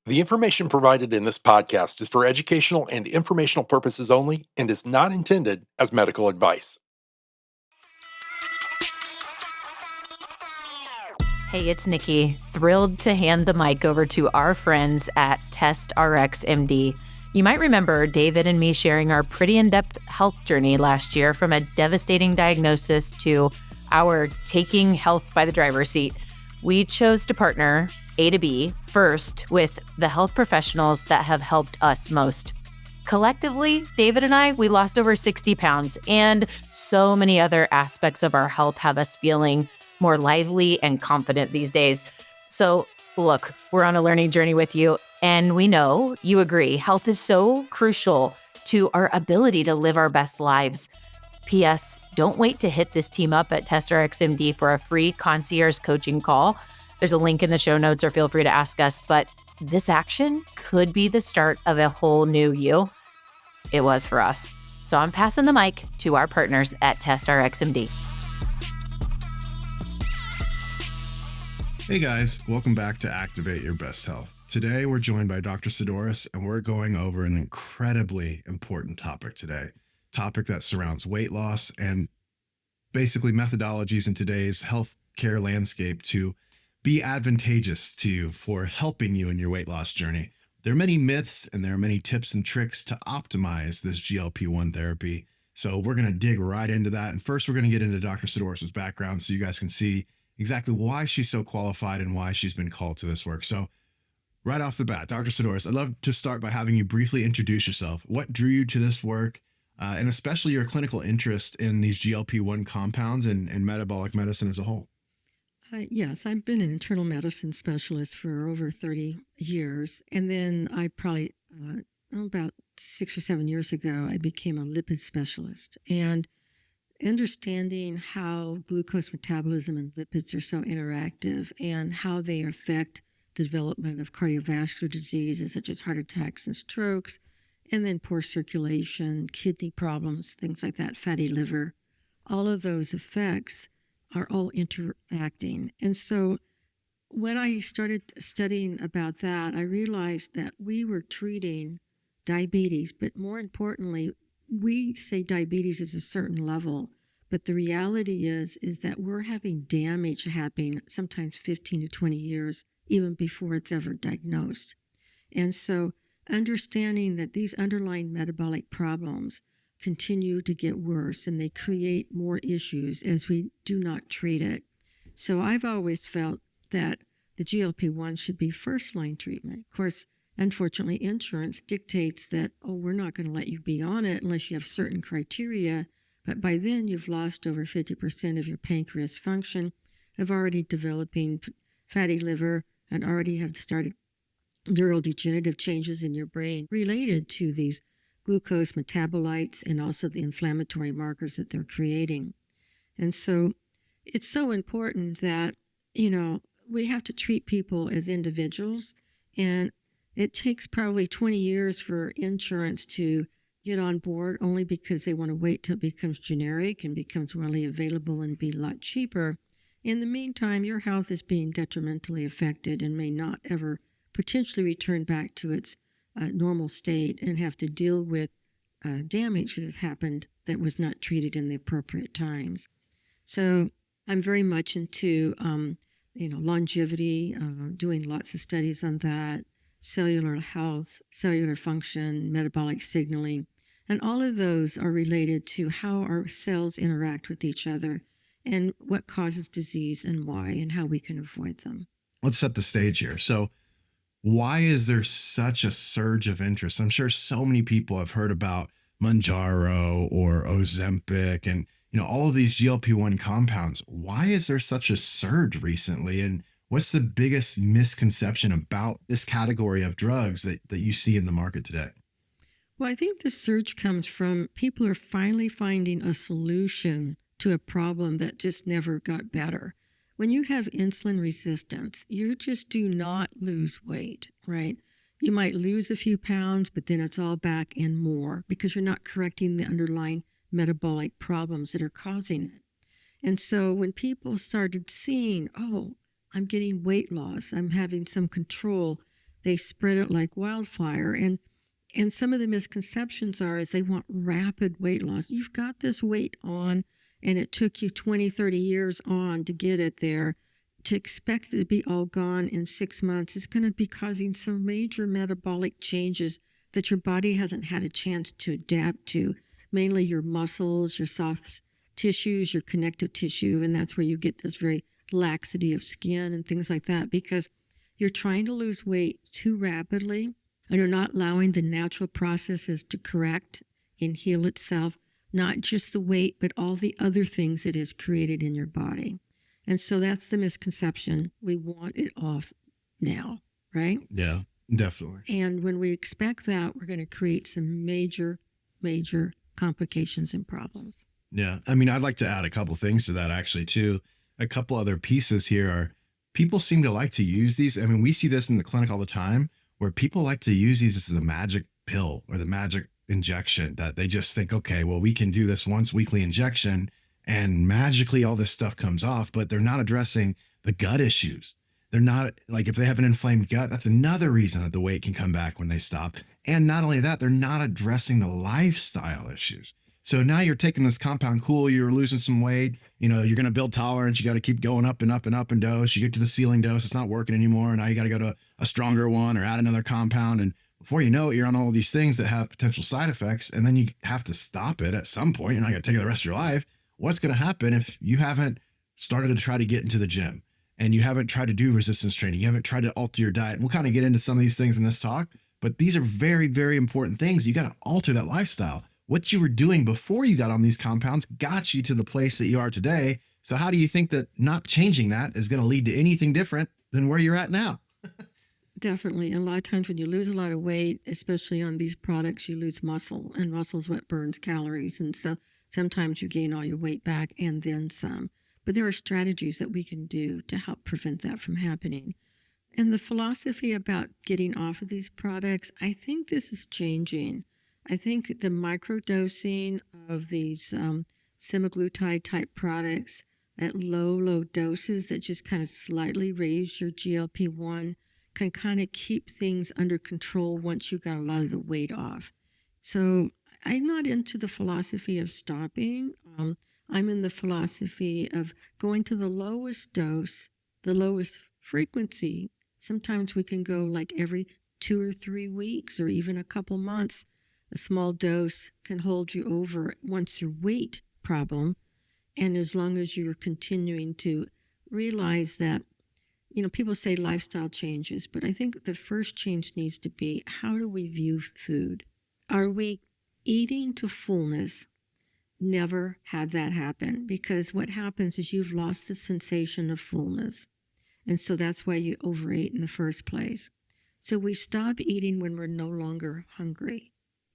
The information provided in this podcast is for educational and informational purposes only and is not intended as medical advice. Hey, it's Nikki. Thrilled to hand the mic over to our friends at TestRx MD. You might remember David and me sharing our pretty in-depth health journey last year, from a devastating diagnosis to our taking health by the driver's seat. We chose to partner A to B first with the health professionals that have helped us most. Collectively, David and I, we lost over 60 pounds, and so many other aspects of our health have us feeling more lively and confident these days. So look, we're on a learning journey with you, and we know you agree. Health is so crucial to our ability to live our best lives. P.S. Don't wait to hit this team up at TestRx MD for a free concierge coaching call. There's a link in the show notes, or feel free to ask us. But this action could be the start of a whole new you. It was for us. So I'm passing the mic to our partners at TestRx MD. Hey guys, welcome back to Activate Your Best Health. Today we're joined by Dr. Saddoris, and we're going over an incredibly important topic today. Topic that surrounds weight loss and basically methodologies in today's healthcare landscape to be advantageous to you for helping you in your weight loss journey. There are many myths and there are many tips and tricks to optimize this GLP-1 therapy. So we're going to dig right into that. And first, we're going to get into Dr. Saddoris' background so you guys can see exactly why she's so qualified and why she's been called to this work. So right off the bat, Dr. Saddoris, I'd love to start by having you briefly introduce yourself. What drew you to this work, and especially your clinical interest in these GLP-1 compounds and metabolic medicine as a whole? Yes, I've been an internal medicine specialist for over 30 years. And then I probably, about 6 or 7 years ago, I became a lipid specialist. And understanding how glucose metabolism and lipids are so interactive and how they affect the development of cardiovascular diseases such as heart attacks and strokes, and then poor circulation, kidney problems, things like that, fatty liver, all of those effects are all interacting. And so when I started studying about that, I realized that we were treating diabetes, but more importantly, we say diabetes is a certain level, but the reality is that we're having damage happening sometimes 15 to 20 years, even before it's ever diagnosed. And so understanding that these underlying metabolic problems continue to get worse and they create more issues as we do not treat it. So I've always felt that the GLP-1 should be first-line treatment. Of course, unfortunately, insurance dictates that, we're not going to let you be on it unless you have certain criteria. But by then, you've lost over 50% of your pancreas function, have already developing fatty liver, and already have started neurodegenerative changes in your brain related to these glucose metabolites and also the inflammatory markers that they're creating. And so it's so important that, we have to treat people as individuals. And it takes probably 20 years for insurance to get on board, only because they want to wait till it becomes generic and becomes readily available and be a lot cheaper. In the meantime, your health is being detrimentally affected and may not ever potentially return back to its normal state and have to deal with damage that has happened that was not treated in the appropriate times. So I'm very much into longevity, doing lots of studies on that, cellular health, cellular function, metabolic signaling, and all of those are related to how our cells interact with each other and what causes disease and why and how we can avoid them. Let's set the stage here. So why is there such a surge of interest? I'm sure so many people have heard about Mounjaro or Ozempic and all of these GLP-1 compounds. Why is there such a surge recently? And what's the biggest misconception about this category of drugs that you see in the market today? Well, I think the surge comes from people are finally finding a solution to a problem that just never got better. When you have insulin resistance, you just do not lose weight, right? You might lose a few pounds, but then it's all back and more because you're not correcting the underlying metabolic problems that are causing it. And so when people started seeing, I'm getting weight loss, I'm having some control, they spread it like wildfire. And some of the misconceptions are is they want rapid weight loss. You've got this weight on, and it took you 20, 30 years on to get it there. To expect it to be all gone in 6 months is going to be causing some major metabolic changes that your body hasn't had a chance to adapt to, mainly your muscles, your soft tissues, your connective tissue, and that's where you get this very laxity of skin and things like that, because you're trying to lose weight too rapidly and you're not allowing the natural processes to correct and heal itself, not just the weight, but all the other things it has created in your body. And so that's the misconception. We want it off now, right? Yeah, definitely. And when we expect that, we're going to create some major, major complications and problems. Yeah. I mean, I'd like to add a couple things to that actually too. A couple other pieces here are people seem to like to use these. I mean, we see this in the clinic all the time where people like to use these as the magic pill or the magic injection, that they just think, okay, well, we can do this once weekly injection and magically all this stuff comes off, but they're not addressing the gut issues. They're not, like, if they have an inflamed gut, that's another reason that the weight can come back when they stop. And not only that, they're not addressing the lifestyle issues. So now you're taking this compound cool, you're losing some weight, you're going to build tolerance. You got to keep going up and up and up in dose. You get to the ceiling dose, it's not working anymore. Now you got to go to a stronger one or add another compound. And before you know it, you're on all of these things that have potential side effects. And then you have to stop it at some point. You're not going to take it the rest of your life. What's going to happen if you haven't started to try to get into the gym and you haven't tried to do resistance training? You haven't tried to alter your diet. We'll kind of get into some of these things in this talk, but these are very, very important things. You got to alter that lifestyle. What you were doing before you got on these compounds got you to the place that you are today. So how do you think that not changing that is going to lead to anything different than where you're at now? Definitely. And a lot of times when you lose a lot of weight, especially on these products, you lose muscle, and muscle is what burns calories. And so sometimes you gain all your weight back and then some. But there are strategies that we can do to help prevent that from happening. And the philosophy about getting off of these products, I think this is changing. I think the microdosing of these semaglutide type products at low doses that just kind of slightly raise your GLP-1 can kind of keep things under control once you got a lot of the weight off. So I'm not into the philosophy of stopping. I'm in the philosophy of going to the lowest dose, the lowest frequency. Sometimes we can go like every 2 or 3 weeks or even a couple months. A small dose can hold you over once your weight problem. And as long as you're continuing to realize that, people say lifestyle changes, but I think the first change needs to be, how do we view food? Are we eating to fullness? Never have that happen, because what happens is you've lost the sensation of fullness. And so that's why you overate in the first place. So we stop eating when we're no longer hungry.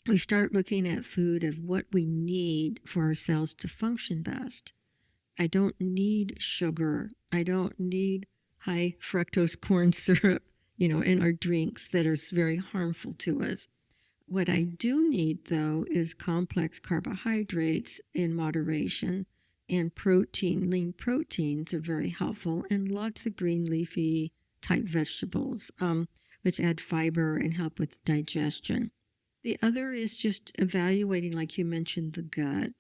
We start looking at food of what we need for our cells to function best. I don't need sugar. I don't need high fructose corn syrup, in our drinks that are very harmful to us. What I do need, though, is complex carbohydrates in moderation, and protein. Lean proteins are very helpful, and lots of green leafy type vegetables, which add fiber and help with digestion. The other is just evaluating, like you mentioned, the gut.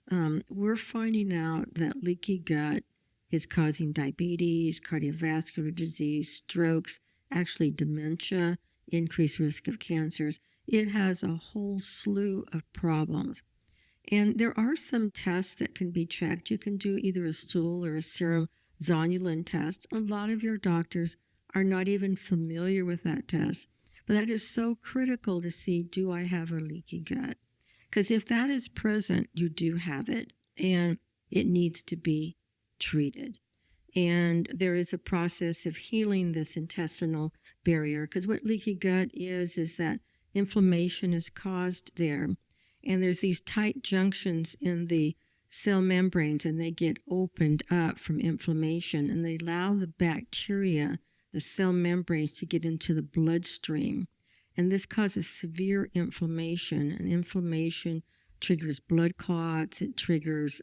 We're finding out that leaky gut is causing diabetes, cardiovascular disease, strokes, actually dementia, increased risk of cancers. It has a whole slew of problems. And there are some tests that can be checked. You can do either a stool or a serum zonulin test. A lot of your doctors are not even familiar with that test. But that is so critical to see, do I have a leaky gut? Because if that is present, you do have it, and it needs to be treated. And there is a process of healing this intestinal barrier, because what leaky gut is that inflammation is caused there. And there's these tight junctions in the cell membranes, and they get opened up from inflammation, and they allow the bacteria, the cell membranes, to get into the bloodstream. And this causes severe inflammation, and inflammation triggers blood clots, it triggers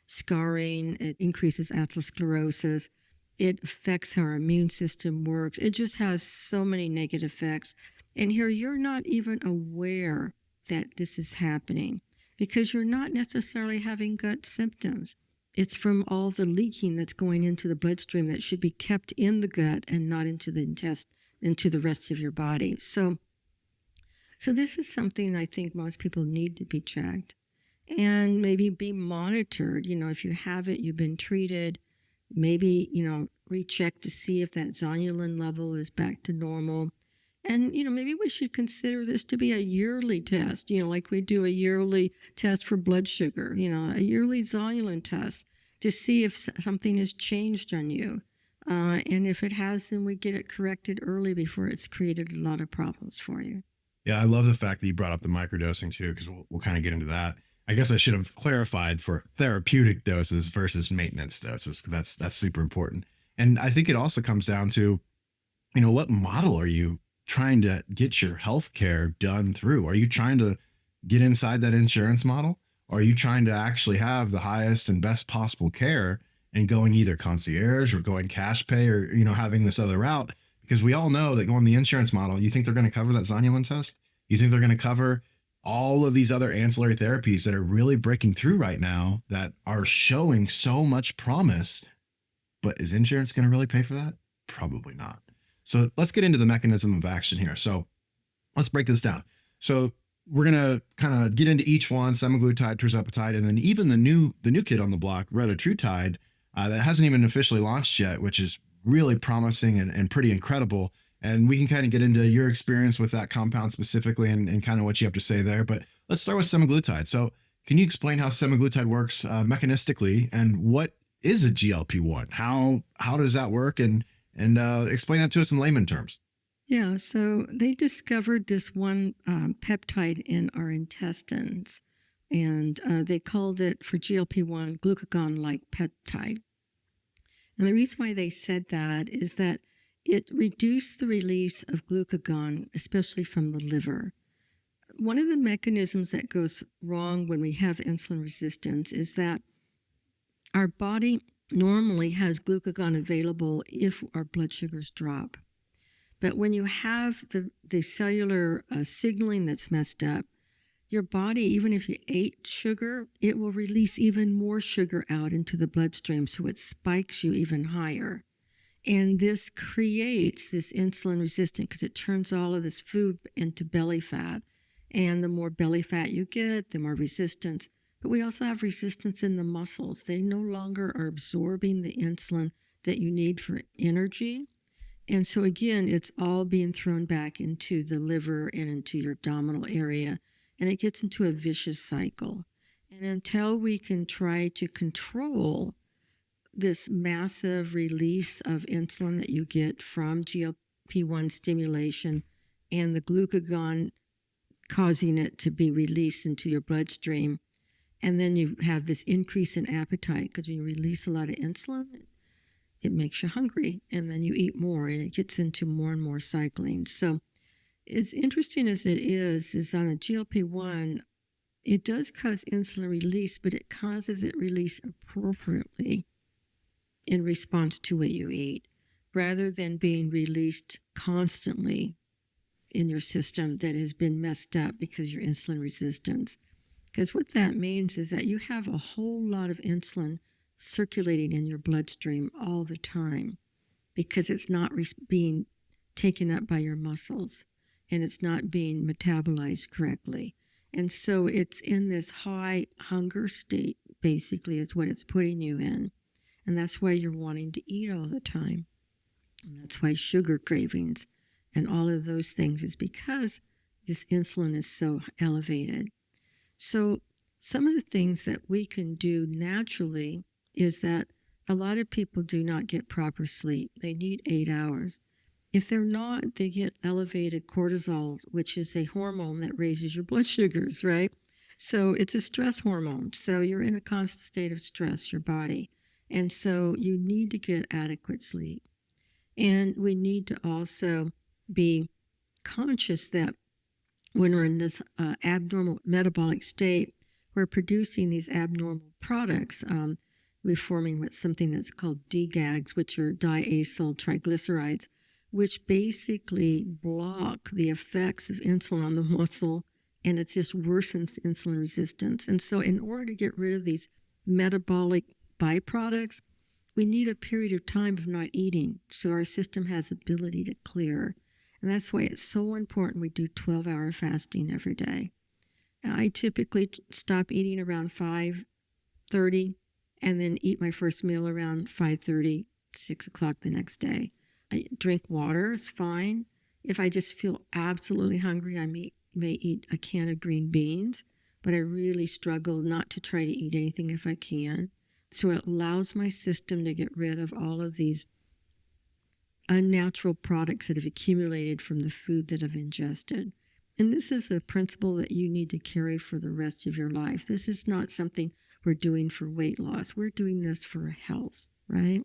scarring, it increases atherosclerosis. It affects how our immune system works. It just has so many negative effects. And here you're not even aware that this is happening because you're not necessarily having gut symptoms. It's from all the leaking that's going into the bloodstream that should be kept in the gut and not into the intestine, into the rest of your body. So this is something I think most people need to be checked and maybe be monitored. If you have it, you've been treated, maybe, recheck to see if that zonulin level is back to normal. And, maybe we should consider this to be a yearly test, like we do a yearly test for blood sugar, a yearly zonulin test to see if something has changed on you. And if it has, then we get it corrected early before it's created a lot of problems for you. Yeah, I love the fact that you brought up the microdosing too, because we'll kind of get into that. I guess I should have clarified for therapeutic doses versus maintenance doses, because that's super important. And I think it also comes down to, what model are you trying to get your health care done through? Are you trying to get inside that insurance model? Or are you trying to actually have the highest and best possible care and going either concierge or going cash pay or, having this other route? Because we all know that going the insurance model, you think they're going to cover that zonulin test? You think they're going to cover all of these other ancillary therapies that are really breaking through right now that are showing so much promise? But is insurance going to really pay for that? Probably not. So let's get into the mechanism of action here. So let's break this down. So we're going to kind of get into each one: semaglutide, tirzepatide, and then even the new kid on the block, retatrutide, that hasn't even officially launched yet, which is really promising and pretty incredible. And we can kind of get into your experience with that compound specifically and kind of what you have to say there. But let's start with semaglutide. So can you explain how semaglutide works mechanistically, and what is a GLP-1? How does that work? And explain that to us in layman terms. Yeah, so they discovered this one peptide in our intestines, and they called it, for GLP-1, glucagon-like peptide. And the reason why they said that is that it reduced the release of glucagon, especially from the liver. One of the mechanisms that goes wrong when we have insulin resistance is that our body normally has glucagon available if our blood sugars drop. But when you have the cellular signaling that's messed up, your body, even if you ate sugar, it will release even more sugar out into the bloodstream, so it spikes you even higher. And this creates this insulin resistance because it turns all of this food into belly fat. And the more belly fat you get, the more resistance. But we also have resistance in the muscles. They no longer are absorbing the insulin that you need for energy. And so again, it's all being thrown back into the liver and into your abdominal area. And it gets into a vicious cycle. And until we can try to control this massive release of insulin that you get from GLP-1 stimulation and the glucagon causing it to be released into your bloodstream, and then you have this increase in appetite because you release a lot of insulin, it makes you hungry, and then you eat more, and it gets into more and more cycling. So as interesting as it is on a GLP-1, it does cause insulin release, but it causes it release appropriately in response to what you eat, rather than being released constantly in your system that has been messed up because your insulin resistance. Because what that means is that you have a whole lot of insulin circulating in your bloodstream all the time because it's not being taken up by your muscles and it's not being metabolized correctly. And so it's in this high hunger state, basically, is what it's putting you in. And that's why you're wanting to eat all the time. And that's why sugar cravings and all of those things is because this insulin is so elevated. So some of the things that we can do naturally is that a lot of people do not get proper sleep. They need 8 hours. If they're not, they get elevated cortisol, which is a hormone that raises your blood sugars, right? So it's a stress hormone. So you're in a constant state of stress, your body. And so you need to get adequate sleep. And we need to also be conscious that when we're in this abnormal metabolic state, we're producing these abnormal products. reforming with something that's called DGAGs, which are diacyl triglycerides, which basically block the effects of insulin on the muscle, and it just worsens insulin resistance. And so in order to get rid of these metabolic byproducts, we need a period of time of not eating so our system has ability to clear. And that's why it's so important we do 12-hour fasting every day. I typically stop eating around 5:30 and then eat my first meal around 5:30, 6 o'clock the next day. I drink water is fine. If I just feel absolutely hungry, I may eat a can of green beans, but I really struggle not to try to eat anything if I can. So it allows my system to get rid of all of these unnatural products that have accumulated from the food that I've ingested. And this is a principle that you need to carry for the rest of your life. This is not something we're doing for weight loss. We're doing this for health, right?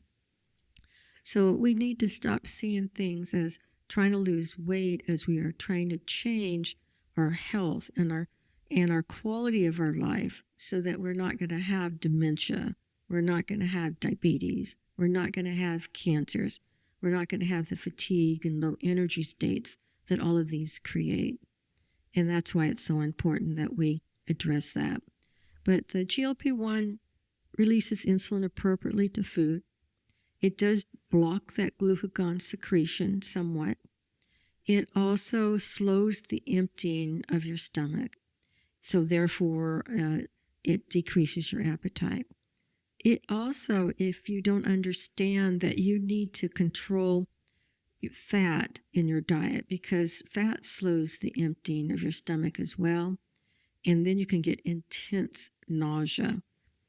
So we need to stop seeing things as trying to lose weight as we are trying to change our health and our quality of our life so that we're not going to have dementia. We're not going to have diabetes. We're not going to have cancers. We're not going to have the fatigue and low energy states that all of these create. And that's why it's so important that we address that. But the GLP-1 releases insulin appropriately to food. It does block that glucagon secretion somewhat. It also slows the emptying of your stomach. So therefore, it decreases your appetite. It also, if you don't understand that you need to control fat in your diet, because fat slows the emptying of your stomach as well, and then you can get intense nausea.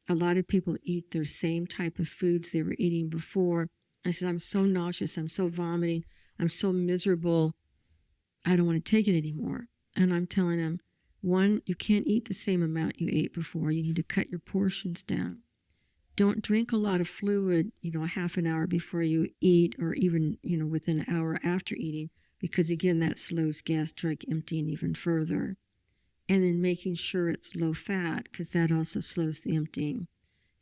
A lot of people eat their same type of foods they were eating before. I said, I'm so nauseous, I'm so vomiting, I'm so miserable, I don't want to take it anymore. And I'm telling them, one, you can't eat the same amount you ate before. You need to cut your portions down. Don't drink a lot of fluid, a half an hour before you eat, or even, within an hour after eating, because again, that slows gastric emptying even further. And then making sure it's low fat, because that also slows the emptying.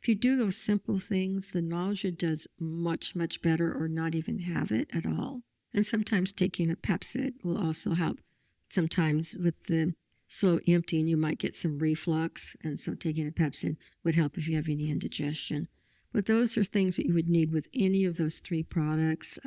If you do those simple things, the nausea does much, much better, or not even have it at all. And sometimes taking a Pepsid will also help. Sometimes with the slow emptying, you might get some reflux, and so taking a Pepsid would help if you have any indigestion. But those are things that you would need with any of those three products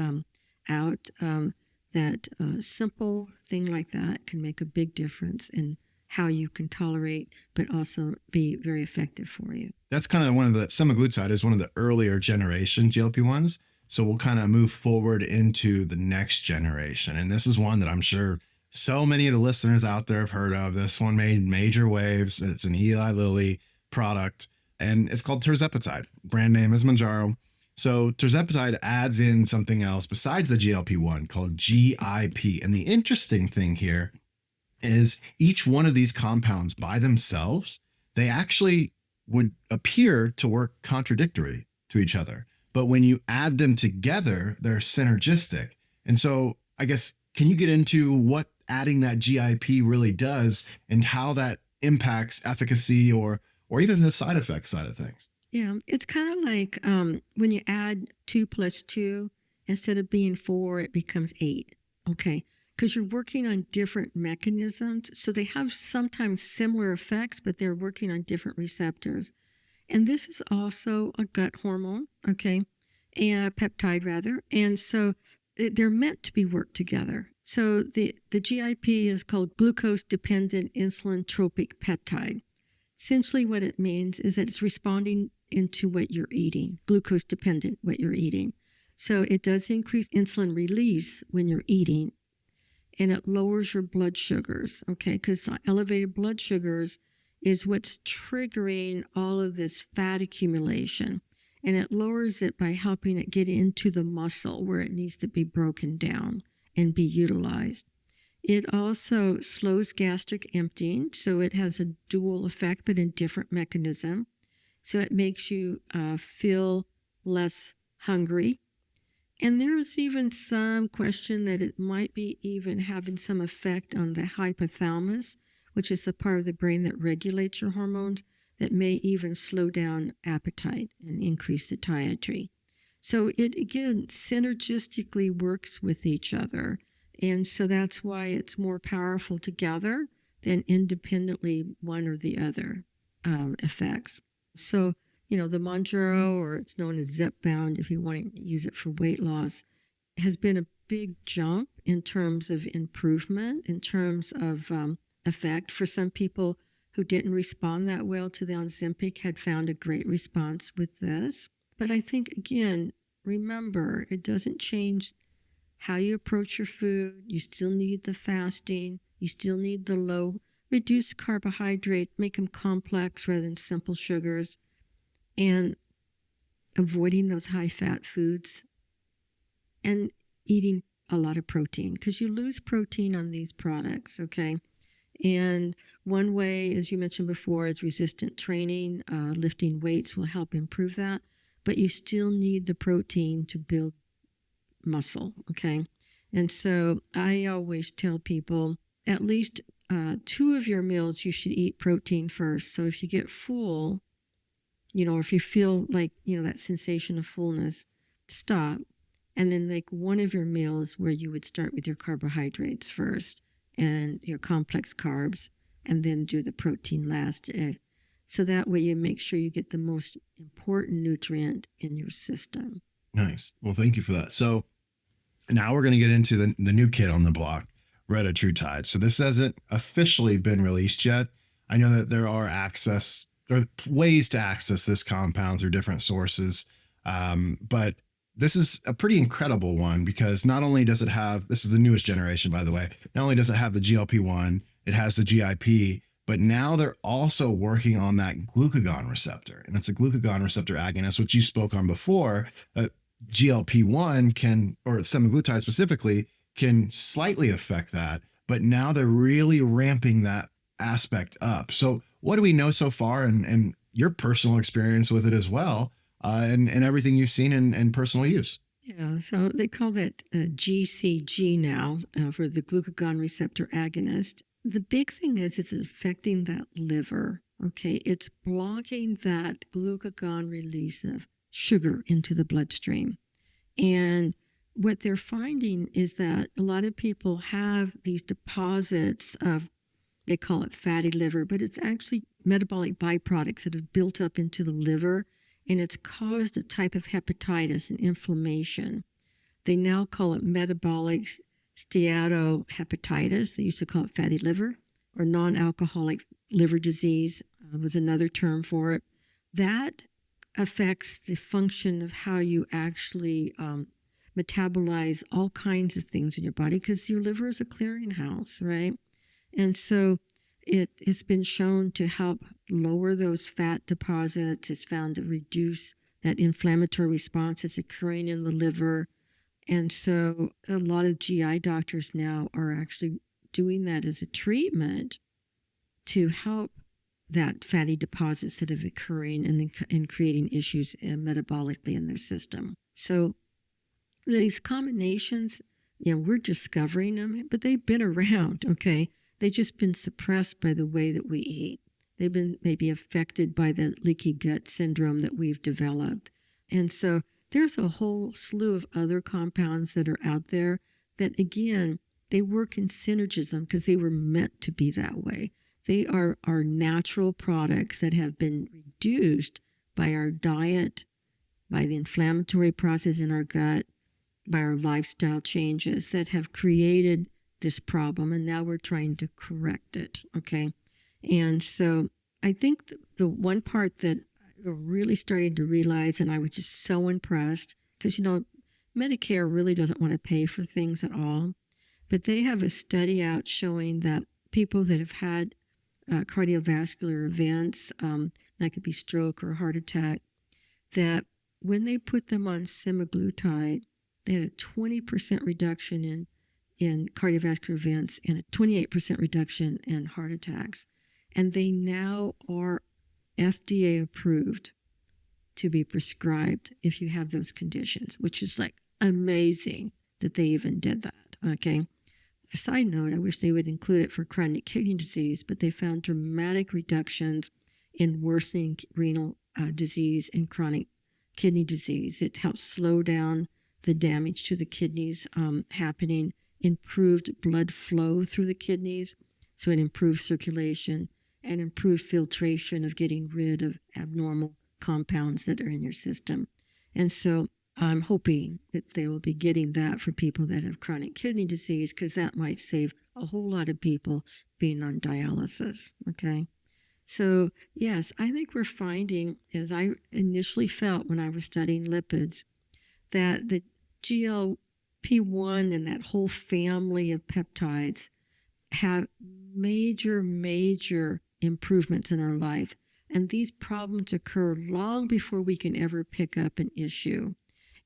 that simple thing like that can make a big difference in how you can tolerate, but also be very effective for you. That's kind of one of the, semaglutide is one of the earlier generation GLP-1s. So we'll kind of move forward into the next generation. And this is one that I'm sure so many of the listeners out there have heard of. This one made major waves. It's an Eli Lilly product, and it's called tirzepatide. Brand name is Mounjaro. So tirzepatide adds in something else besides the GLP-1 called GIP. And the interesting thing here is each one of these compounds by themselves, they actually would appear to work contradictory to each other. But when you add them together, they're synergistic. And so I guess, can you get into what adding that GIP really does and how that impacts efficacy or even the side effect side of things? Yeah, it's kind of like when you add 2 + 2, instead of being 4, it becomes 8. Okay, because you're working on different mechanisms. So they have sometimes similar effects, but they're working on different receptors. And this is also a gut hormone, okay, and a peptide rather. And so they're meant to be worked together. So the GIP is called glucose-dependent insulin-tropic peptide. Essentially what it means is that it's responding into what you're eating, glucose-dependent what you're eating. So it does increase insulin release when you're eating, and it lowers your blood sugars, okay, because elevated blood sugars is what's triggering all of this fat accumulation. And it lowers it by helping it get into the muscle where it needs to be broken down and be utilized. It also slows gastric emptying, so it has a dual effect, but in different mechanism. So it makes you feel less hungry. And there's even some question that it might be even having some effect on the hypothalamus, which is the part of the brain that regulates your hormones, that may even slow down appetite and increase satiety. So it, again, synergistically works with each other. And so that's why it's more powerful together than independently one or the other effects. So, the Mounjaro, or it's known as Zepbound if you want to use it for weight loss, has been a big jump in terms of improvement, in terms of effect. For some people who didn't respond that well to the Ozempic had found a great response with this. But I think, again, remember, it doesn't change how you approach your food. You still need the fasting. You still need the low, reduce carbohydrate, make them complex rather than simple sugars, and avoiding those high-fat foods and eating a lot of protein, because you lose protein on these products, okay? And one way, as you mentioned before, is resistant training. Lifting weights will help improve that, but you still need the protein to build muscle, okay? And so I always tell people at least 2 of your meals you should eat protein first. So if you get full, or if you feel like, that sensation of fullness, stop. And then like one of your meals where you would start with your carbohydrates first and your complex carbs, and then do the protein last. So that way you make sure you get the most important nutrient in your system. Nice. Well, thank you for that. So now we're going to get into the new kid on the block, retatrutide. So this hasn't officially been released yet. I know that there are ways to access this compound through different sources, but this is a pretty incredible one, because not only does it have, this is the newest generation, by the way, not only does it have the GLP-1, it has the GIP, but now they're also working on that glucagon receptor. And it's a glucagon receptor agonist, which you spoke on before. GLP-1 can, or semaglutide specifically, can slightly affect that, but now they're really ramping that aspect up. So what do we know so far, and your personal experience with it as well, and everything you've seen in personal use? Yeah, so they call that GCG now for the glucagon receptor agonist. The big thing is it's affecting that liver, okay? It's blocking that glucagon release of sugar into the bloodstream. And what they're finding is that a lot of people have these deposits of, they call it fatty liver, but it's actually metabolic byproducts that have built up into the liver, and it's caused a type of hepatitis and inflammation. They now call it metabolic steatohepatitis. They used to call it fatty liver, or non-alcoholic liver disease was another term for it. That affects the function of how you actually metabolize all kinds of things in your body, because your liver is a clearinghouse, right? And so it's been shown to help lower those fat deposits. It's found to reduce that inflammatory response that's occurring in the liver. And so a lot of GI doctors now are actually doing that as a treatment to help that fatty deposits that are occurring and creating issues metabolically in their system. So these combinations, we're discovering them, but they've been around, okay? They've just been suppressed by the way that we eat. They've been maybe affected by the leaky gut syndrome that we've developed. And so there's a whole slew of other compounds that are out there that, again, they work in synergism because they were meant to be that way. They are our natural products that have been reduced by our diet, by the inflammatory process in our gut, by our lifestyle changes that have created this problem, and now we're trying to correct it, okay? And so I think the one part that we're really starting to realize, and I was just so impressed, because, Medicare really doesn't want to pay for things at all, but they have a study out showing that people that have had cardiovascular events, that could be stroke or heart attack, that when they put them on semaglutide, they had a 20% reduction in cardiovascular events and a 28% reduction in heart attacks. And they now are FDA approved to be prescribed if you have those conditions, which is like amazing that they even did that, okay? A side note, I wish they would include it for chronic kidney disease, but they found dramatic reductions in worsening renal disease and chronic kidney disease. It helps slow down the damage to the kidneys happening, improved blood flow through the kidneys, so it improves circulation and improved filtration of getting rid of abnormal compounds that are in your system. And so I'm hoping that they will be getting that for people that have chronic kidney disease, because that might save a whole lot of people being on dialysis, okay? So, yes, I think we're finding, as I initially felt when I was studying lipids, that the GLP-1 and that whole family of peptides have major improvements in our life. And these problems occur long before we can ever pick up an issue.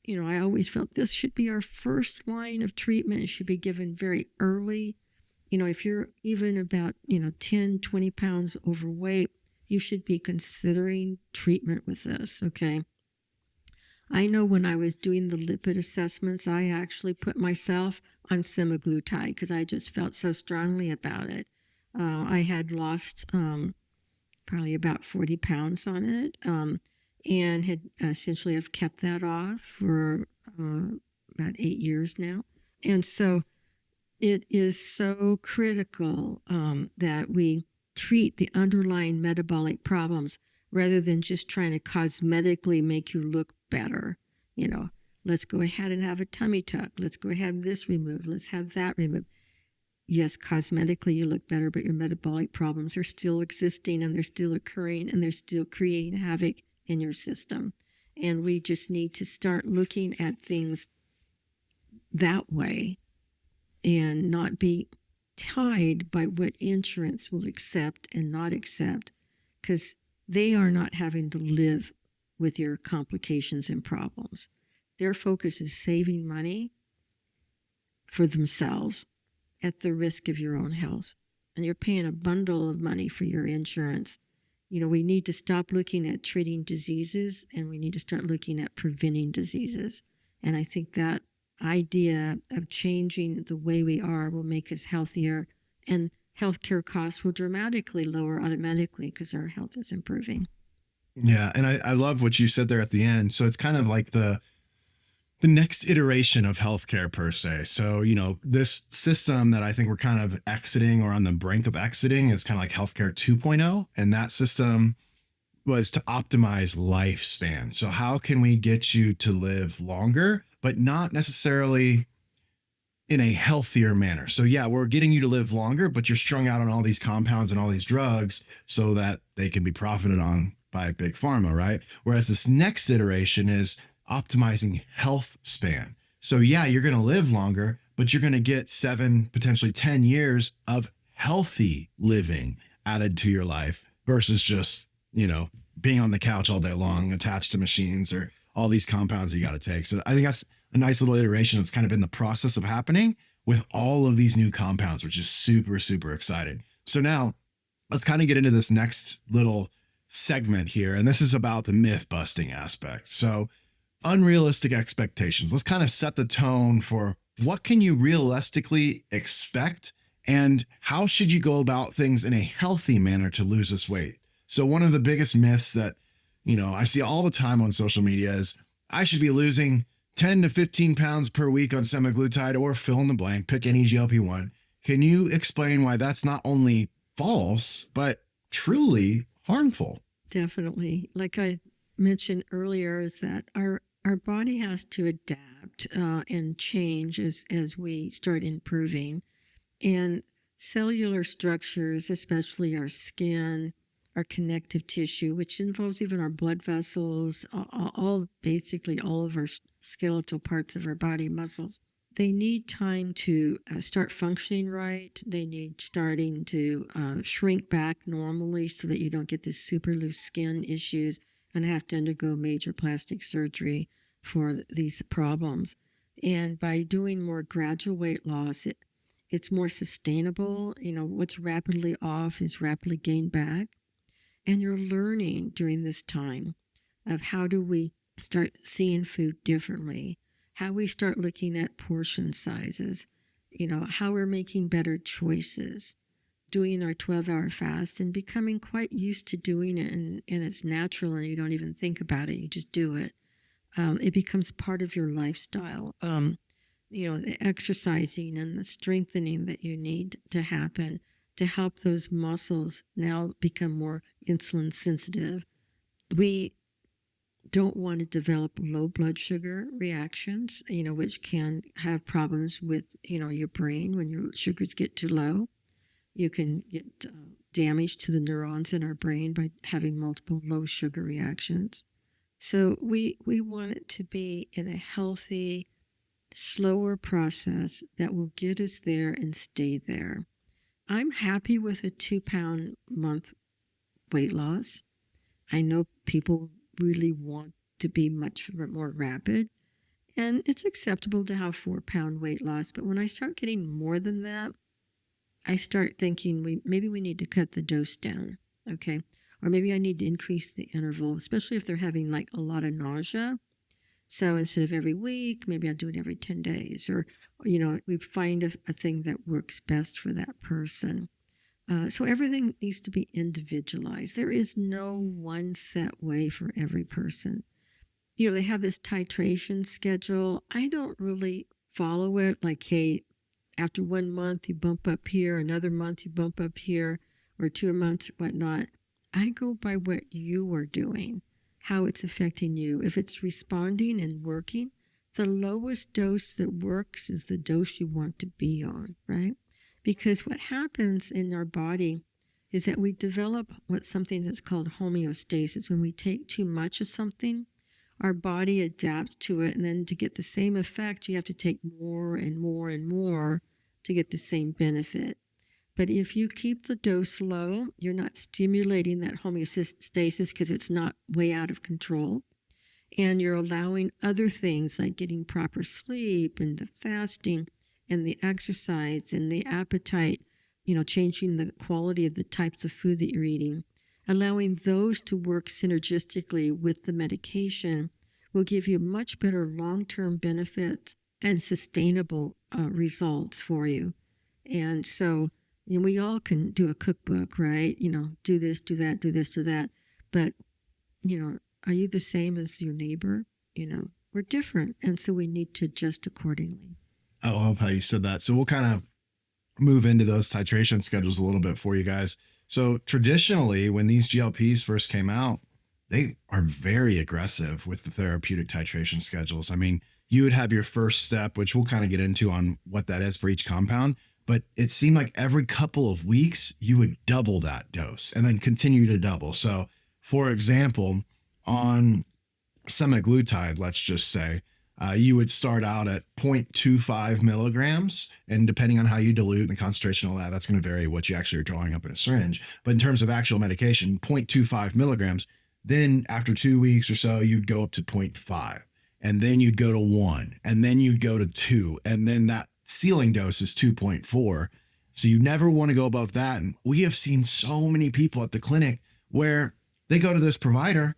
You know, I always felt this should be our first line of treatment. It should be given very early. You know, if you're even about, 10, 20 pounds overweight, you should be considering treatment with this, okay? I know when I was doing the lipid assessments, I actually put myself on semaglutide because I just felt so strongly about it. I had lost probably about 40 pounds on it and had essentially have kept that off for about 8 years now. And so it is so critical that we treat the underlying metabolic problems rather than just trying to cosmetically make you look better. You know, let's go ahead and have a tummy tuck. Let's go have this removed. Let's have that removed. Yes, cosmetically you look better, but your metabolic problems are still existing and they're still occurring and they're still creating havoc in your system. And we just need to start looking at things that way and not be tied by what insurance will accept and not accept, because they are not having to live with your complications and problems. Their focus is saving money for themselves at the risk of your own health. And you're paying a bundle of money for your insurance. You know, we need to stop looking at treating diseases and we need to start looking at preventing diseases. And I think that idea of changing the way we are will make us healthier, and healthcare costs will dramatically lower automatically because our health is improving. Yeah. And I love what you said there at the end. So it's kind of like the next iteration of healthcare per se. So, this system that I think we're kind of exiting or on the brink of exiting is kind of like healthcare 2.0. And that system was to optimize lifespan. So how can we get you to live longer, but not necessarily in a healthier manner? So yeah, we're getting you to live longer, but you're strung out on all these compounds and all these drugs so that they can be profited on by big pharma, right? Whereas this next iteration is optimizing health span. So yeah, you're going to live longer, but you're going to get 7, potentially 10 years of healthy living added to your life versus just, being on the couch all day long, attached to machines or all these compounds you got to take. So I think that's a nice little iteration that's kind of in the process of happening with all of these new compounds, which is super, super exciting. So now let's kind of get into this next little segment here. And this is about the myth busting aspect. So unrealistic expectations. Let's kind of set the tone for what can you realistically expect and how should you go about things in a healthy manner to lose this weight? So one of the biggest myths that, I see all the time on social media is I should be losing 10 to 15 pounds per week on semaglutide or fill in the blank, pick any GLP-1. Can you explain why that's not only false, but truly harmful? Definitely. Like I mentioned earlier, is that our body has to adapt and change as we start improving. And cellular structures, especially our skin, our connective tissue, which involves even our blood vessels, basically all of our skeletal parts of our body, muscles, they need time to start functioning right. They need starting to shrink back normally so that you don't get this super loose skin issues and have to undergo major plastic surgery for these problems. And by doing more gradual weight loss, it's more sustainable. What's rapidly off is rapidly gained back. And you're learning during this time of how do we start seeing food differently, how we start looking at portion sizes, how we're making better choices. doing our 12-hour fast and becoming quite used to doing it, and it's natural and you don't even think about it, you just do it. It becomes part of your lifestyle. The exercising and the strengthening that you need to happen to help those muscles now become more insulin sensitive. We don't want to develop low blood sugar reactions, which can have problems with, your brain when your sugars get too low. You can get damage to the neurons in our brain by having multiple low sugar reactions. So we want it to be in a healthy, slower process that will get us there and stay there. I'm happy with a 2-pound month weight loss. I know people really want to be much more rapid, and it's acceptable to have 4-pound weight loss. But when I start getting more than that, I start thinking maybe we need to cut the dose down, okay? Or maybe I need to increase the interval, especially if they're having like a lot of nausea. So instead of every week, maybe I'll do it every 10 days. Or, we find a thing that works best for that person. So everything needs to be individualized. There is no one set way for every person. They have this titration schedule. I don't really follow it like, hey, after 1 month, you bump up here, another month, you bump up here, or 2 months, whatnot. I go by what you are doing, how it's affecting you. If it's responding and working, the lowest dose that works is the dose you want to be on, right? Because what happens in our body is that we develop something that's called homeostasis. When we take too much of something, our body adapts to it, and then to get the same effect, you have to take more and more and more to get the same benefit. But if you keep the dose low, you're not stimulating that homeostasis because it's not way out of control. And you're allowing other things like getting proper sleep and the fasting and the exercise and the appetite, changing the quality of the types of food that you're eating. Allowing those to work synergistically with the medication will give you much better long-term benefits and sustainable results for you. And so we all can do a cookbook, right? Do this, do that, do this, do that. But, are you the same as your neighbor? We're different. And so we need to adjust accordingly. I love how you said that. So we'll kind of move into those titration schedules a little bit for you guys. So traditionally, when these GLPs first came out, they are very aggressive with the therapeutic titration schedules. I mean, you would have your first step, which we'll kind of get into on what that is for each compound, but it seemed like every couple of weeks, you would double that dose and then continue to double. So for example, on semaglutide, let's just say, you would start out at 0.25 milligrams, and depending on how you dilute and the concentration and all that, that's going to vary what you actually are drawing up in a syringe. But in terms of actual medication, 0.25 milligrams, then after 2 weeks or so, you'd go up to 0.5, and then you'd go to 1, and then you'd go to 2, and then that ceiling dose is 2.4. So you never want to go above that. And we have seen so many people at the clinic where they go to this provider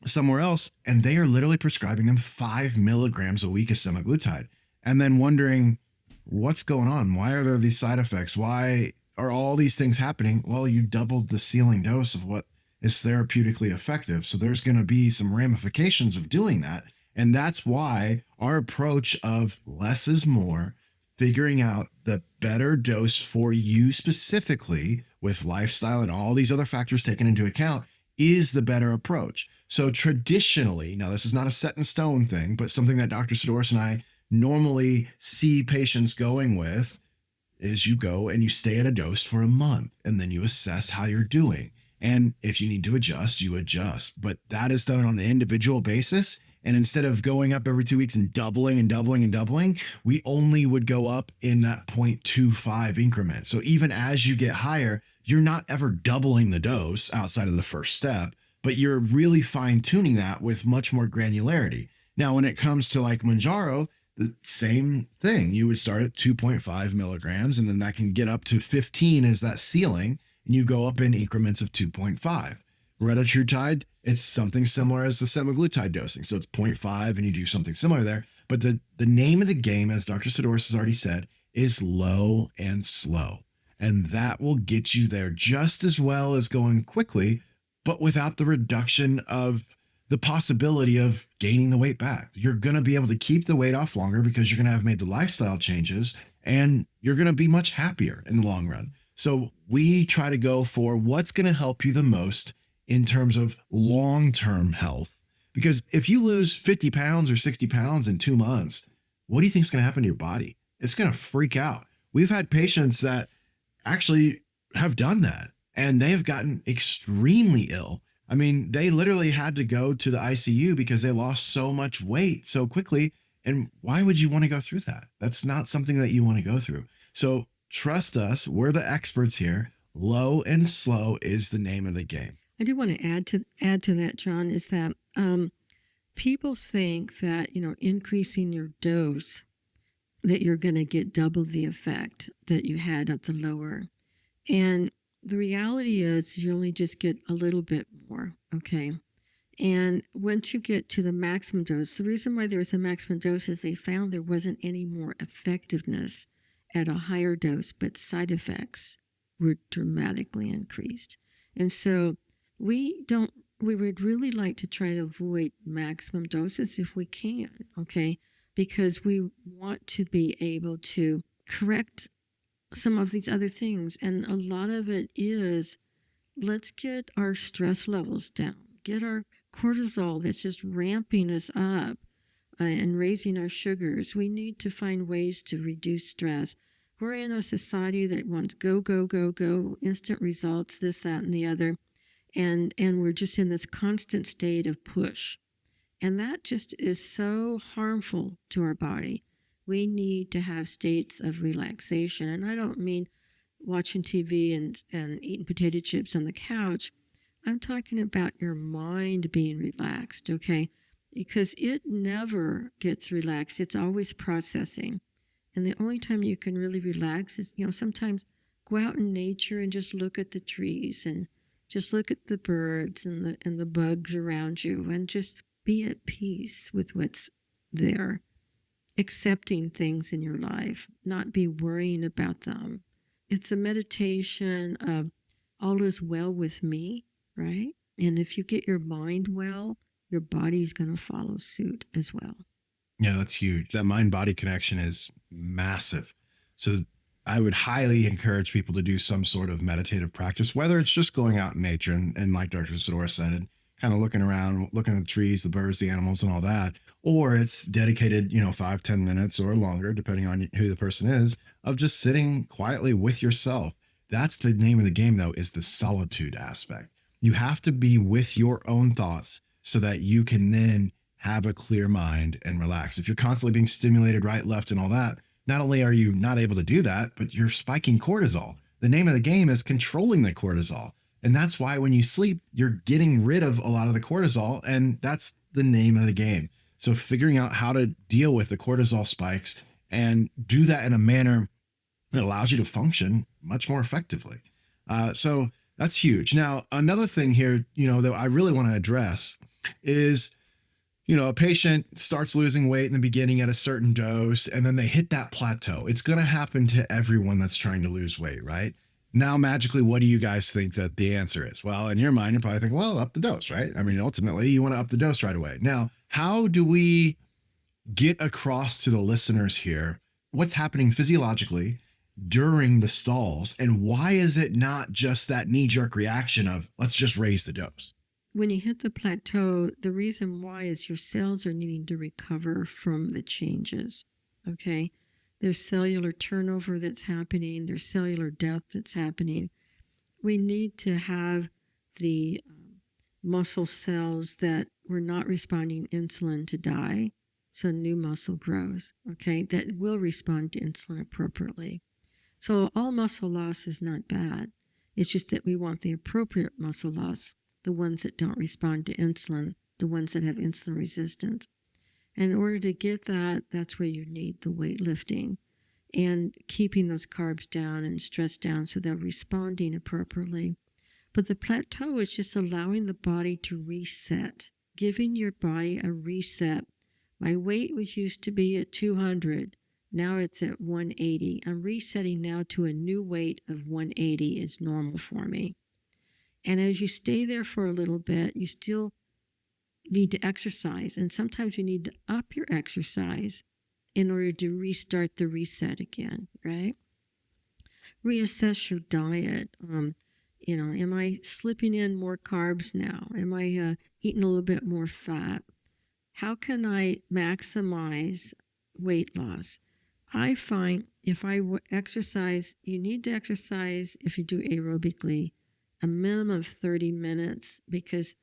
somewhere else, and they are literally prescribing them 5 milligrams a week of semaglutide, and then wondering what's going on. Why are there these side effects? Why are all these things happening? Well, you doubled the ceiling dose of what is therapeutically effective. So there's going to be some ramifications of doing that. And that's why our approach of less is more, figuring out the better dose for you specifically with lifestyle and all these other factors taken into account, is the better approach. So traditionally, now this is not a set in stone thing, but something that Dr. Saddoris and I normally see patients going with is you go and you stay at a dose for a month, and then you assess how you're doing. And if you need to adjust, you adjust. But that is done on an individual basis. And instead of going up every 2 weeks and doubling and doubling and doubling, we only would go up in that 0.25 increment. So even as you get higher, you're not ever doubling the dose outside of the first step, but you're really fine tuning that with much more granularity. Now, when it comes to like Mounjaro, the same thing. You would start at 2.5 milligrams, and then that can get up to 15 as that ceiling, and you go up in increments of 2.5. Retatrutide, it's something similar as the semaglutide dosing. So it's 0.5, and you do something similar there. But the name of the game, as Dr. Saddoris has already said, is low and slow. And that will get you there just as well as going quickly, but without the reduction of the possibility of gaining the weight back. You're going to be able to keep the weight off longer because you're going to have made the lifestyle changes and you're going to be much happier in the long run. So we try to go for what's going to help you the most in terms of long-term health. Because if you lose 50 pounds or 60 pounds in 2 months, what do you think is going to happen to your body? It's going to freak out. We've had patients that actually have done that and they have gotten extremely ill. I mean, they literally had to go to the ICU because they lost so much weight so quickly. And why would you want to go through that? That's not something that you want to go through. So trust us. We're the experts here. Low and slow is the name of the game. I do want to add to that, John, is that people think that, increasing your dose, that you're going to get double the effect that you had at the lower. And the reality is you only just get a little bit more, okay? And once you get to the maximum dose, the reason why there was a maximum dose is they found there wasn't any more effectiveness at a higher dose, but side effects were dramatically increased. And so we would really like to try to avoid maximum doses if we can, okay? Because we want to be able to correct some of these other things. And a lot of it is, let's get our stress levels down, get our cortisol that's just ramping us up and raising our sugars. We need to find ways to reduce stress. We're in a society that wants go, go, go, go, instant results, this, that, and the other. And we're just in this constant state of push. And that just is so harmful to our body. We need to have states of relaxation. And I don't mean watching TV and eating potato chips on the couch. I'm talking about your mind being relaxed, okay? Because it never gets relaxed. It's always processing. And the only time you can really relax is, sometimes go out in nature and just look at the trees and just look at the birds and the bugs around you and just be at peace with what's there. Accepting things in your life, not be worrying about them. It's a meditation of all is well with me, right? And if you get your mind well, your body's going to follow suit as well. Yeah, that's huge. That mind-body connection is massive. So I would highly encourage people to do some sort of meditative practice, whether it's just going out in nature and like Dr. Saddoris said, and kind of looking around, looking at the trees, the birds, the animals, and all that, or it's dedicated, 5-10 minutes or longer, depending on who the person is, of just sitting quietly with yourself. That's the name of the game, though, is the solitude aspect. You have to be with your own thoughts so that you can then have a clear mind and relax. If you're constantly being stimulated right, left, and all that, not only are you not able to do that, but you're spiking cortisol. The name of the game is controlling the cortisol. And that's why when you sleep, you're getting rid of a lot of the cortisol, and that's the name of the game. So figuring out how to deal with the cortisol spikes and do that in a manner that allows you to function much more effectively. So that's huge. Now, another thing here, that I really want to address is, a patient starts losing weight in the beginning at a certain dose, and then they hit that plateau. It's going to happen to everyone that's trying to lose weight, right? Now, magically, what do you guys think that the answer is? Well, in your mind, you probably think, well, up the dose, right? I mean, ultimately, you want to up the dose right away. Now, how do we get across to the listeners here what's happening physiologically during the stalls, and why is it not just that knee-jerk reaction of, let's just raise the dose? When you hit the plateau, the reason why is your cells are needing to recover from the changes, okay? There's cellular turnover that's happening. There's cellular death that's happening. We need to have the muscle cells that were not responding to insulin to die, so new muscle grows, okay, that will respond to insulin appropriately. So all muscle loss is not bad. It's just that we want the appropriate muscle loss, the ones that don't respond to insulin, the ones that have insulin resistance. And in order to get that, that's where you need the weightlifting and keeping those carbs down and stress down so they're responding appropriately. But the plateau is just allowing the body to reset, giving your body a reset. My weight was used to be at 200. Now it's at 180. I'm resetting now to a new weight of 180 is normal for me. And as you stay there for a little bit, you still need to exercise. And sometimes you need to up your exercise in order to restart the reset again, right? Reassess your diet. Am I slipping in more carbs now? Am I eating a little bit more fat? How can I maximize weight loss? I find if I exercise, you need to exercise if you do aerobically a minimum of 30 minutes, because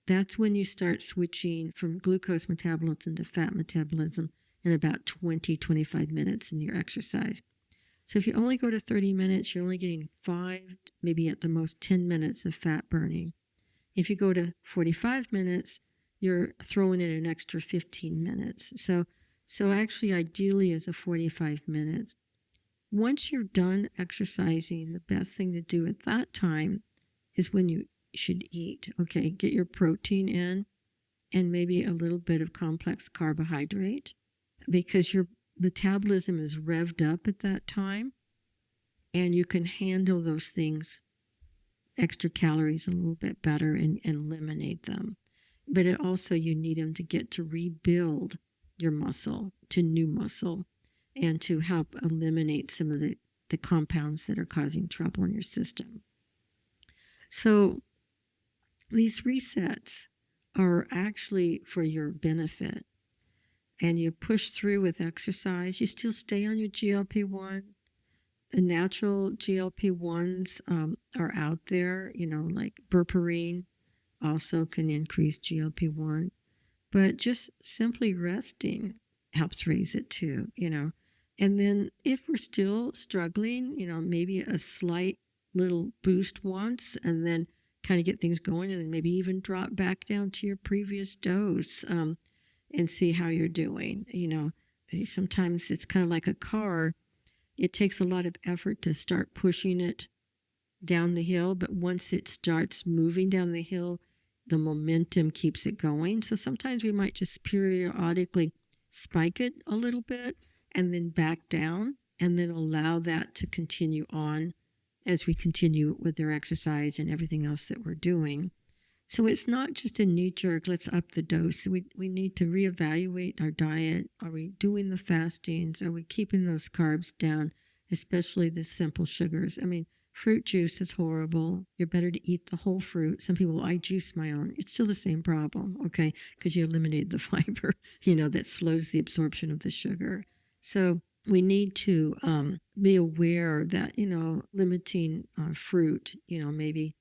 that's when you start switching from glucose metabolism to fat metabolism in about 20-25 minutes in your exercise. So if you only go to 30 minutes, you're only getting 5, maybe at the most 10 minutes of fat burning. If you go to 45 minutes, you're throwing in an extra 15 minutes. So actually, ideally, is a 45 minutes. Once you're done exercising, the best thing to do at that time is when you should eat. Okay, get your protein in and maybe a little bit of complex carbohydrate, because your metabolism is revved up at that time and you can handle those things, extra calories, a little bit better and eliminate them. But it also, you need them to get to rebuild your muscle to new muscle and to help eliminate some of the compounds that are causing trouble in your system. So these resets are actually for your benefit, and you push through with exercise. You still stay on your GLP-1. The natural GLP-1s are out there, like berberine also can increase GLP-1. But just simply resting helps raise it too, And then if we're still struggling, maybe a slight little boost once and then kind of get things going, and then maybe even drop back down to your previous dose and see how you're doing. Sometimes it's kind of like a car. It takes a lot of effort to start pushing it down the hill, but once it starts moving down the hill, the momentum keeps it going. So sometimes we might just periodically spike it a little bit and then back down, and then allow that to continue on as we continue with our exercise and everything else that we're doing. So it's not just a knee jerk, let's up the dose. We need to reevaluate our diet. Are we doing the fastings? Are we keeping those carbs down, especially the simple sugars? I mean, fruit juice is horrible. You're better to eat the whole fruit. Some people, I juice my own. It's still the same problem, okay? Because you eliminate the fiber, that slows the absorption of the sugar. So we need to be aware that, limiting fruit, maybe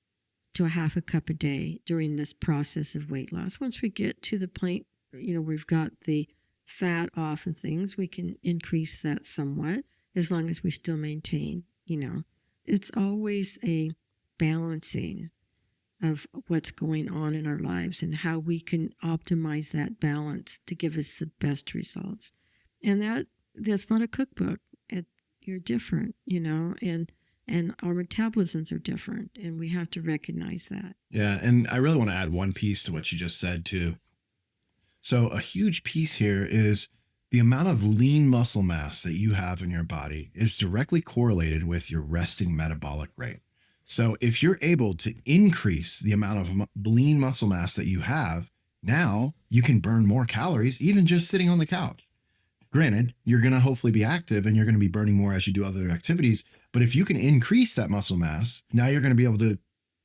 to a half a cup a day during this process of weight loss. Once we get to the point, we've got the fat off and things, we can increase that somewhat, as long as we still maintain, It's always a balancing of what's going on in our lives and how we can optimize that balance to give us the best results. And that's not a cookbook. You're different, and our metabolisms are different, and we have to recognize that. Yeah, and I really want to add one piece to what you just said too. So a huge piece here is the amount of lean muscle mass that you have in your body is directly correlated with your resting metabolic rate. So if you're able to increase the amount of lean muscle mass that you have, now you can burn more calories even just sitting on the couch. Granted, you're going to hopefully be active and you're going to be burning more as you do other activities. But if you can increase that muscle mass, now you're going to be able to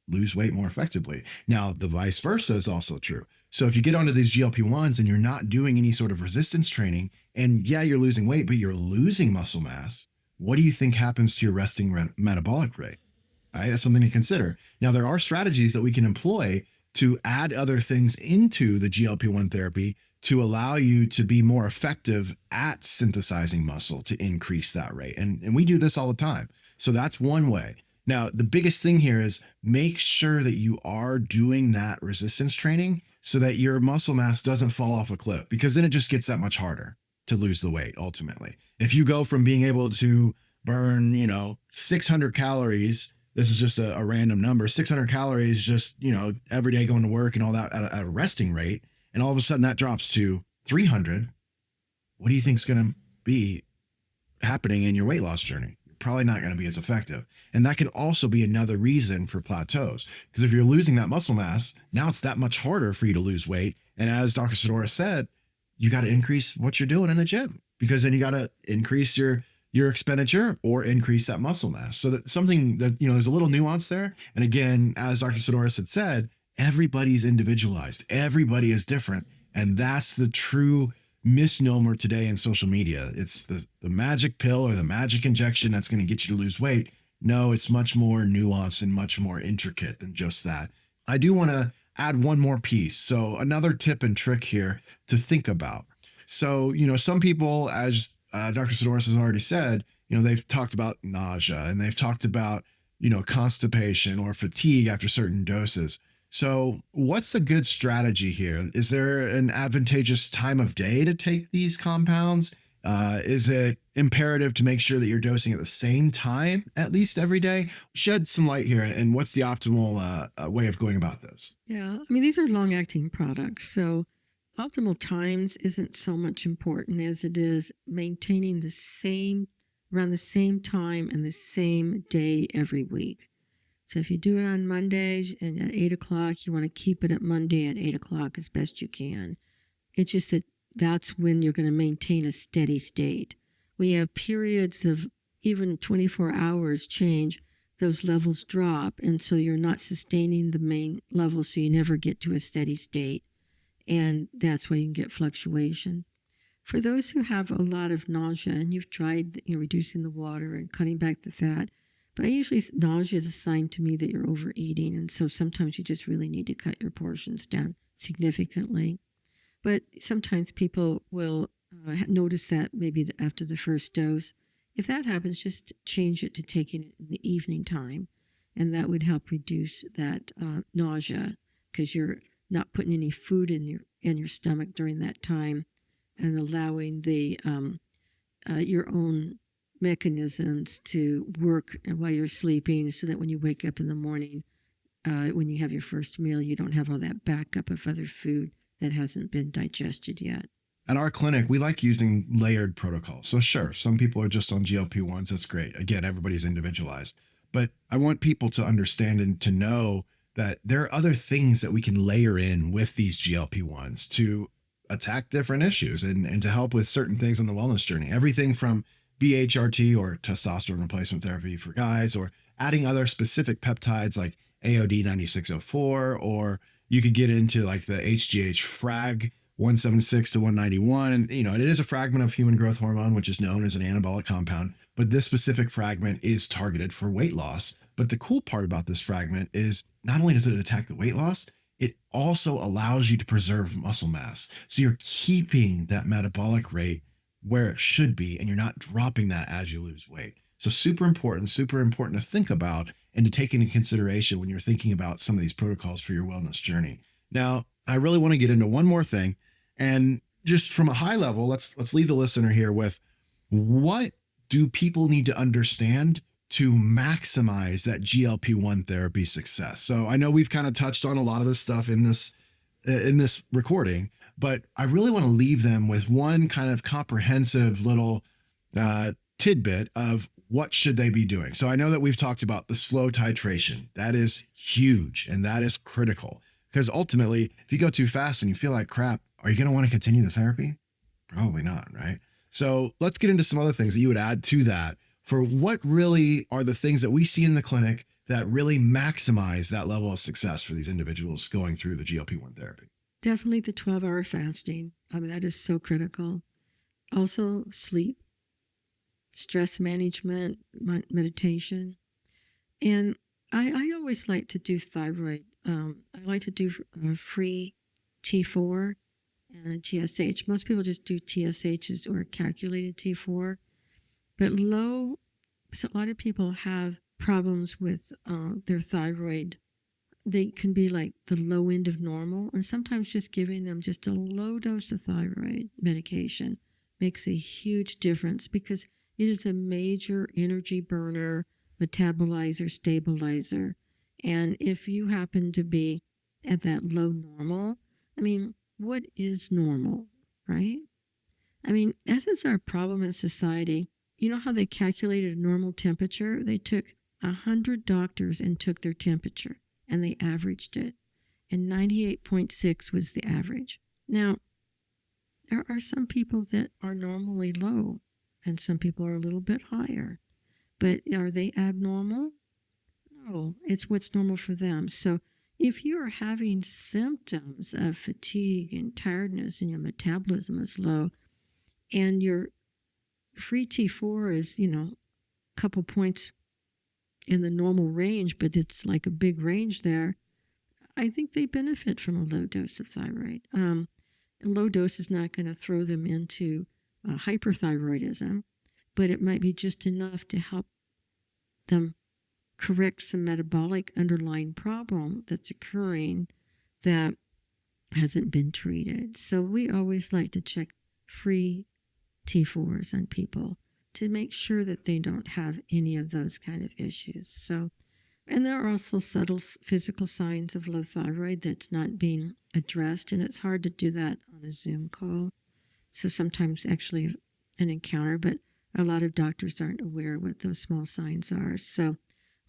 lose weight more effectively. Now, the vice versa is also true. So if you get onto these GLP-1s and you're not doing any sort of resistance training, and yeah, you're losing weight, but you're losing muscle mass, what do you think happens to your resting metabolic rate? Right? That's something to consider. Now, there are strategies that we can employ to add other things into the GLP-1 therapy to allow you to be more effective at synthesizing muscle to increase that rate. And we do this all the time. So that's one way. Now, the biggest thing here is make sure that you are doing that resistance training so that your muscle mass doesn't fall off a cliff, because then it just gets that much harder to lose the weight ultimately. If you go from being able to burn, 600 calories, this is just a random number, 600 calories just, every day going to work and all that at a resting rate, and all of a sudden that drops to 300, what do you think is going to be happening in your weight loss journey. You're probably not going to be as effective. And that could also be another reason for plateaus. Because if you're losing that muscle mass, now it's that much harder for you to lose weight. And as Dr. Saddoris said, you got to increase what you're doing in the gym, because then you got to increase your expenditure or increase that muscle mass. So that's something that, there's a little nuance there. And again, as Dr. Saddoris had said, everybody's individualized. Everybody is different. And that's the true misnomer today in social media. It's the magic pill or the magic injection that's going to get you to lose weight. No, it's much more nuanced and much more intricate than just that. I do want to add one more piece. So another tip and trick here to think about. So, some people, as Dr. Saddoris has already said, they've talked about nausea and they've talked about, constipation or fatigue after certain doses. So what's a good strategy here? Is there an advantageous time of day to take these compounds? Is it imperative to make sure that you're dosing at the same time, at least every day? Shed some light here. And what's the optimal way of going about this? Yeah, I mean, these are long-acting products, so optimal times isn't so much important as it is maintaining around the same time and the same day every week. So if you do it on Mondays and at 8 o'clock, you want to keep it at Monday at 8 o'clock as best you can. It's just that's when you're going to maintain a steady state. We have periods of even 24 hours change, those levels drop, and so you're not sustaining the main level, so you never get to a steady state. And that's why you can get fluctuation. For those who have a lot of nausea, and you've tried reducing the water and cutting back the fat, but nausea is a sign to me that you're overeating, and so sometimes you just really need to cut your portions down significantly. But sometimes people will notice that maybe after the first dose. If that happens, just change it to taking it in the evening time, and that would help reduce that nausea, because you're not putting any food in your stomach during that time, and allowing the your own mechanisms to work while you're sleeping, so that when you wake up in the morning, when you have your first meal, you don't have all that backup of other food that hasn't been digested yet. At our clinic, we like using layered protocols. So sure, some people are just on GLP-1s. That's great. Again, everybody's individualized. But I want people to understand and to know that there are other things that we can layer in with these GLP-1s to attack different issues and to help with certain things on the wellness journey. Everything from BHRT or testosterone replacement therapy for guys, or adding other specific peptides like AOD 9604, or you could get into like the HGH frag 176 to 191. And, it is a fragment of human growth hormone, which is known as an anabolic compound. But this specific fragment is targeted for weight loss. But the cool part about this fragment is not only does it attack the weight loss, it also allows you to preserve muscle mass. So you're keeping that metabolic rate where it should be, and you're not dropping that as you lose weight. So super important to think about and to take into consideration when you're thinking about some of these protocols for your wellness journey. Now, I really want to get into one more thing, and just from a high level, let's leave the listener here with, what do people need to understand to maximize that GLP-1 therapy success? So I know we've kind of touched on a lot of this stuff in this recording, but I really want to leave them with one kind of comprehensive little tidbit of what should they be doing. So I know that we've talked about the slow titration. That is huge, and that is critical, because ultimately, if you go too fast and you feel like crap, are you going to want to continue the therapy? Probably not, right? So let's get into some other things that you would add to that for what really are the things that we see in the clinic that really maximize that level of success for these individuals going through the GLP-1 therapy. Definitely the 12-hour fasting. I mean, that is so critical. Also, sleep, stress management, meditation. And I always like to do thyroid. I like to do free T4 and TSH. Most people just do TSHs or calculated T4. But so a lot of people have problems with their thyroid. They can be like the low end of normal, and sometimes just giving them just a low dose of thyroid medication makes a huge difference, because it is a major energy burner, metabolizer, stabilizer. And if you happen to be at that low normal, I mean, what is normal, right? I mean, that is our problem in society. you know how they calculated a normal temperature? They took 100 doctors and took their temperature and they averaged it. And 98.6 was the average. Now, there are some people that are normally low and some people are a little bit higher. But are they abnormal? No, it's what's normal for them. So if you are having symptoms of fatigue and tiredness and your metabolism is low and your free T4 is, a couple points in the normal range, but it's like a big range there, I think they benefit from a low dose of thyroid. A low dose is not going to throw them into hyperthyroidism, but it might be just enough to help them correct some metabolic underlying problem that's occurring that hasn't been treated. So we always like to check free T4s on people to make sure that they don't have any of those kind of issues. So, and there are also subtle physical signs of low thyroid that's not being addressed, and it's hard to do that on a Zoom call. So sometimes actually an encounter, but a lot of doctors aren't aware what those small signs are. So,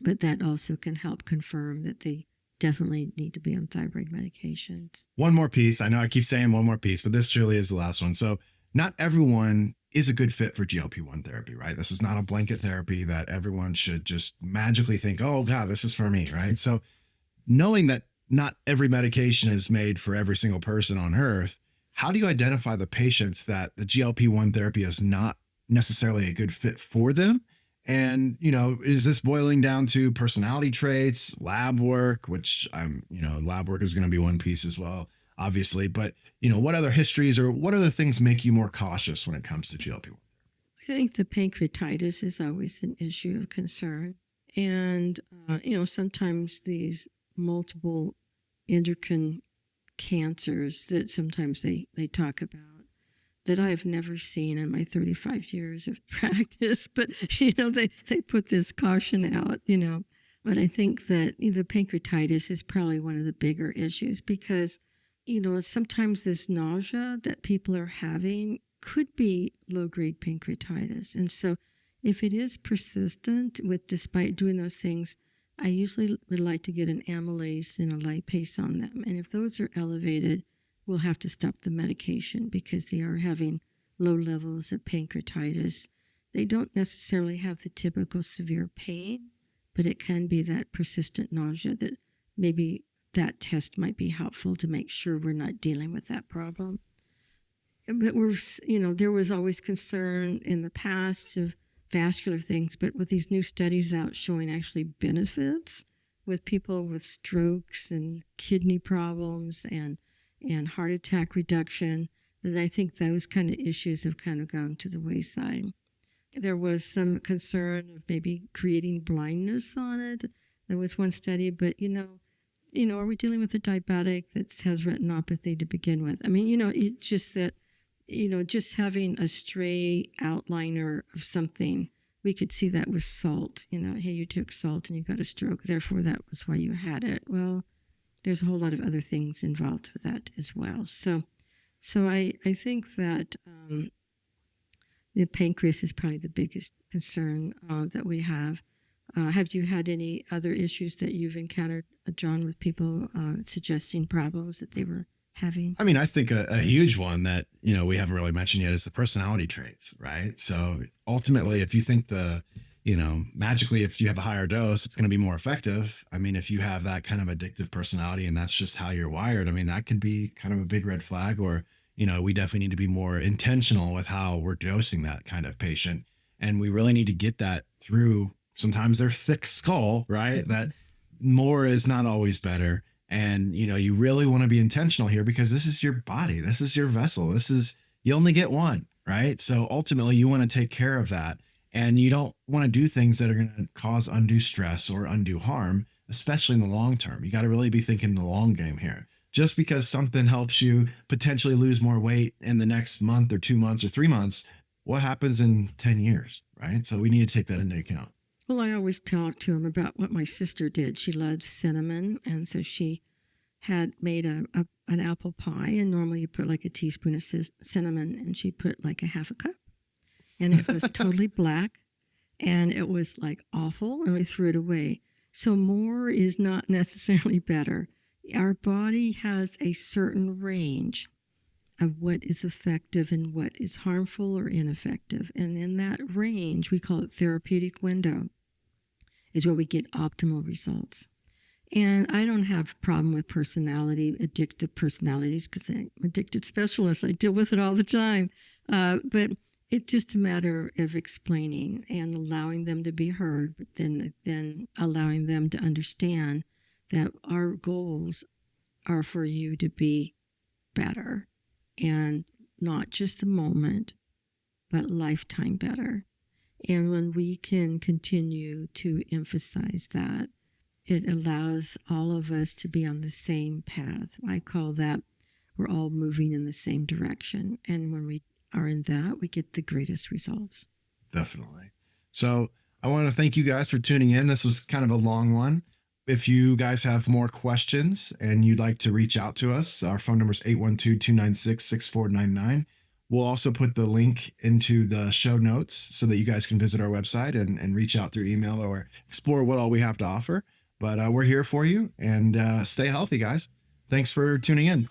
but that also can help confirm that they definitely need to be on thyroid medications. One more piece. I know I keep saying one more piece, but this truly is the last one. So not everyone is a good fit for GLP-1 therapy, right? This is not a blanket therapy that everyone should just magically think, oh God, this is for me, right? So knowing that not every medication is made for every single person on earth, how do you identify the patients that the GLP-1 therapy is not necessarily a good fit for them? And, is this boiling down to personality traits, lab work, which lab work is going to be one piece as well, obviously. But, what other histories or what other things make you more cautious when it comes to GLP-1? I think the pancreatitis is always an issue of concern. And, sometimes these multiple endocrine cancers that sometimes they talk about that I've never seen in my 35 years of practice, but, they put this caution out, But I think that the pancreatitis is probably one of the bigger issues because, sometimes this nausea that people are having could be low-grade pancreatitis. And so if it is persistent despite doing those things, I usually would like to get an amylase and a lipase on them. And if those are elevated, we'll have to stop the medication because they are having low levels of pancreatitis. They don't necessarily have the typical severe pain, but it can be that persistent nausea that maybe that test might be helpful to make sure we're not dealing with that problem. But there was always concern in the past of vascular things, but with these new studies out showing actually benefits with people with strokes and kidney problems and heart attack reduction, that I think those kind of issues have kind of gone to the wayside. There was some concern of maybe creating blindness on it. There was one study, but are we dealing with a diabetic that has retinopathy to begin with? I mean, it's just that, just having a stray outliner of something, we could see that with salt. Hey, you took salt and you got a stroke, therefore that was why you had it. Well, there's a whole lot of other things involved with that as well. So I think that the pancreas is probably the biggest concern that we have. Have you had any other issues that you've encountered, John, with people suggesting problems that they were having? I mean, I think a huge one that, we haven't really mentioned yet is the personality traits, right? So ultimately, if you think magically, if you have a higher dose, it's going to be more effective. I mean, if you have that kind of addictive personality and that's just how you're wired, I mean, that could be kind of a big red flag. Or, we definitely need to be more intentional with how we're dosing that kind of patient. And we really need to get that through sometimes their thick skull, right? That more is not always better. And, you really want to be intentional here because this is your body. This is your vessel. You only get one, right? So ultimately you want to take care of that. And you don't want to do things that are going to cause undue stress or undue harm, especially in the long term. You got to really be thinking the long game here. Just because something helps you potentially lose more weight in the next month or 2 months or 3 months, what happens in 10 years, right? So we need to take that into account. Well, I always talk to him about what my sister did. She loved cinnamon, and so she had made an apple pie, and normally you put like a teaspoon of cinnamon, and she put like a half a cup. and it was totally black, and it was like awful, and we threw it away. So more is not necessarily better. Our body has a certain range of what is effective and what is harmful or ineffective. And in that range, we call it therapeutic window, is where we get optimal results. And I don't have a problem with addictive personalities, because I'm an addicted specialist. I deal with it all the time. But it's just a matter of explaining and allowing them to be heard, but then allowing them to understand that our goals are for you to be better, and not just a moment, but lifetime better. And when we can continue to emphasize that, it allows all of us to be on the same path. I call that we're all moving in the same direction. And when we are in that, we get the greatest results. Definitely. So I want to thank you guys for tuning in. This was kind of a long one. If you guys have more questions and you'd like to reach out to us, our phone number is 812-296-6499. We'll also put the link into the show notes so that you guys can visit our website and reach out through email or explore what all we have to offer. But we're here for you, and stay healthy, guys. Thanks for tuning in.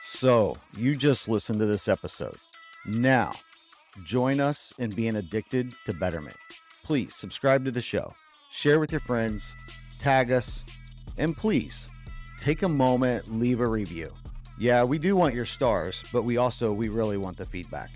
So you just listened to this episode. Now, join us in being addicted to betterment. Please subscribe to the show, share with your friends, tag us, and please take a moment, leave a review. Yeah, we do want your stars, but we really want the feedback.